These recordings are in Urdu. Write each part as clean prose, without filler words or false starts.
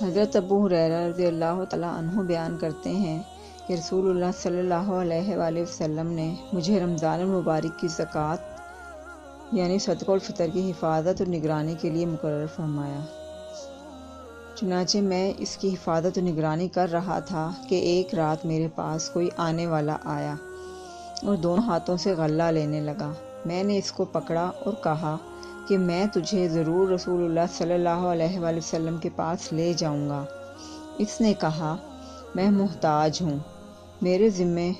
حضرت ابو ہریرہ رضی اللہ تعالیٰ عنہ بیان کرتے ہیں کہ رسول اللہ صلی اللہ علیہ وآلہ وسلم نے مجھے رمضان المبارک کی زکوٰۃ یعنی صدقہ الفطر کی حفاظت اور نگرانی کے لیے مقرر فرمایا۔ چنانچہ میں اس کی حفاظت و نگرانی کر رہا تھا کہ ایک رات میرے پاس کوئی آنے والا آیا اور دونوں ہاتھوں سے غلہ لینے لگا۔ میں نے اس کو پکڑا اور کہا کہ میں تجھے ضرور رسول اللہ صلی اللہ علیہ وآلہ وسلم کے پاس لے جاؤں گا۔ اس نے کہا، میں محتاج ہوں، میرے ذمے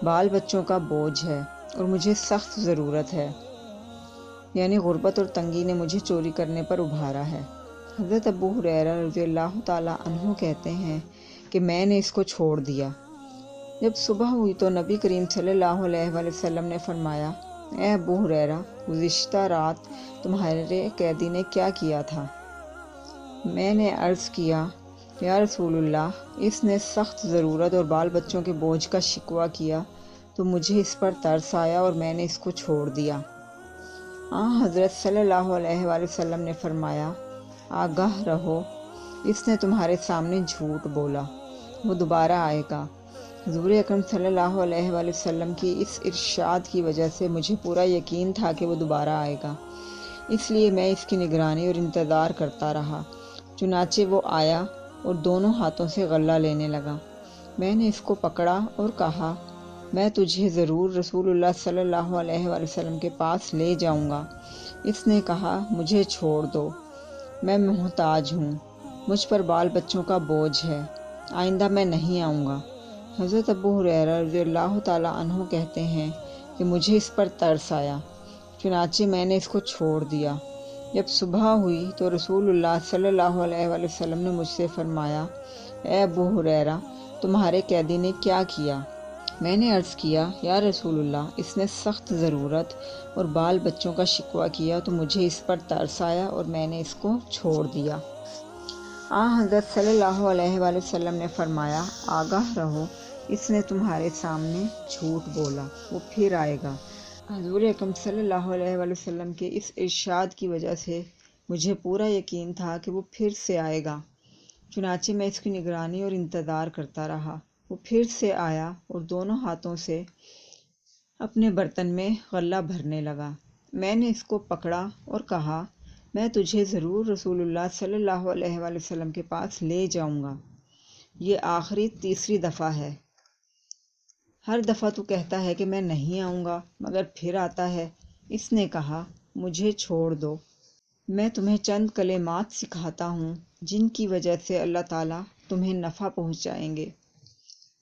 بال بچوں کا بوجھ ہے اور مجھے سخت ضرورت ہے، یعنی غربت اور تنگی نے مجھے چوری کرنے پر ابھارا ہے۔ حضرت ابو ہریرہ رضی اللہ تعالیٰ عنہ کہتے ہیں کہ میں نے اس کو چھوڑ دیا۔ جب صبح ہوئی تو نبی کریم صلی اللہ علیہ وآلہ وسلم نے فرمایا، اے ابو ہریرہ، گزشتہ رات تمہارے قیدی نے کیا کیا تھا؟ میں نے عرض کیا، یا رسول اللہ، اس نے سخت ضرورت اور بال بچوں کے بوجھ کا شکوہ کیا تو مجھے اس پر ترس آیا اور میں نے اس کو چھوڑ دیا۔ حضرت صلی اللہ علیہ وآلہ وسلم نے فرمایا، آگاہ رہو، اس نے تمہارے سامنے جھوٹ بولا، وہ دوبارہ آئے گا۔ حضور اکرم صلی اللہ علیہ وآلہ وسلم کی اس ارشاد کی وجہ سے مجھے پورا یقین تھا کہ وہ دوبارہ آئے گا، اس لیے میں اس کی نگرانی اور انتظار کرتا رہا۔ چنانچہ وہ آیا اور دونوں ہاتھوں سے غلہ لینے لگا۔ میں نے اس کو پکڑا اور کہا، میں تجھے ضرور رسول اللہ صلی اللہ علیہ وآلہ وسلم کے پاس لے جاؤں گا۔ اس نے کہا، مجھے چھوڑ دو، میں محتاج ہوں، مجھ پر بال بچوں کا بوجھ ہے، آئندہ میں نہیں آؤں گا۔ حضرت ابو ہریرہ رضی اللہ تعالیٰ عنہ کہتے ہیں کہ مجھے اس پر ترس آیا، چنانچہ میں نے اس کو چھوڑ دیا۔ جب صبح ہوئی تو رسول اللہ صلی اللہ علیہ وآلہ وسلم نے مجھ سے فرمایا، اے ابو ہریرہ، تمہارے قیدی نے کیا کیا؟ میں نے عرض کیا، یا رسول اللہ، اس نے سخت ضرورت اور بال بچوں کا شکوہ کیا تو مجھے اس پر ترس آیا اور میں نے اس کو چھوڑ دیا۔ حضرت صلی اللہ علیہ وآلہ وسلم نے فرمایا، آگاہ رہو، اس نے تمہارے سامنے جھوٹ بولا، وہ پھر آئے گا۔ حضور اکرم صلی اللہ علیہ وآلہ وسلم کے اس ارشاد کی وجہ سے مجھے پورا یقین تھا کہ وہ پھر سے آئے گا، چنانچہ میں اس کی نگرانی اور انتظار کرتا رہا۔ وہ پھر سے آیا اور دونوں ہاتھوں سے اپنے برتن میں غلہ بھرنے لگا۔ میں نے اس کو پکڑا اور کہا، میں تجھے ضرور رسول اللہ صلی اللہ علیہ وآلہ وسلم کے پاس لے جاؤں گا، یہ آخری تیسری دفعہ ہے، ہر دفعہ تو کہتا ہے کہ میں نہیں آؤں گا مگر پھر آتا ہے۔ اس نے کہا، مجھے چھوڑ دو، میں تمہیں چند کلمات سکھاتا ہوں جن کی وجہ سے اللہ تعالیٰ تمہیں نفع پہنچائیں گے۔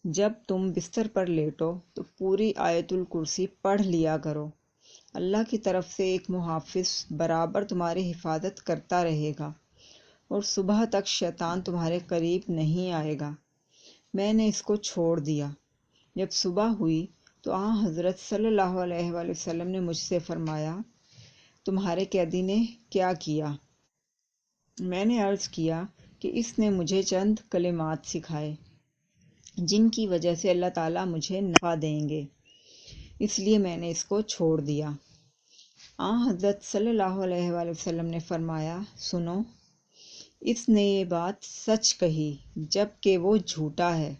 جب تم بستر پر لیٹو تو پوری آیت الکرسی پڑھ لیا کرو، اللہ کی طرف سے ایک محافظ برابر تمہاری حفاظت کرتا رہے گا اور صبح تک شیطان تمہارے قریب نہیں آئے گا۔ میں نے اس کو چھوڑ دیا۔ جب صبح ہوئی تو حضرت صلی اللہ علیہ وآلہ وسلم نے مجھ سے فرمایا، تمہارے قیدی نے کیا کیا؟ میں نے عرض کیا کہ اس نے مجھے چند کلمات سکھائے جن کی وجہ سے اللہ تعالیٰ مجھے نفع دیں گے، اس لیے میں نے اس کو چھوڑ دیا۔ حضرت صلی اللہ علیہ وآلہ وسلم نے فرمایا، سنو، اس نے یہ بات سچ کہی جبکہ وہ جھوٹا ہے،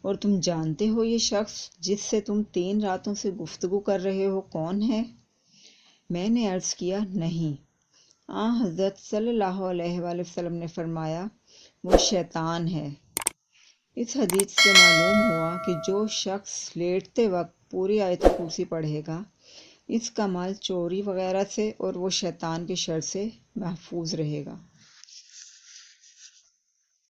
اور تم جانتے ہو یہ شخص جس سے تم 3 راتوں سے گفتگو کر رہے ہو کون ہے؟ میں نے عرض کیا، نہیں۔ حضرت صلی اللہ علیہ وآلہ وسلم نے فرمایا، وہ شیطان ہے۔ اس حدیث سے معلوم ہوا کہ جو شخص لیٹتے وقت پوری آیت الکرسی پڑھے گا، اس کا مال چوری وغیرہ سے اور وہ شیطان کے شر سے محفوظ رہے گا۔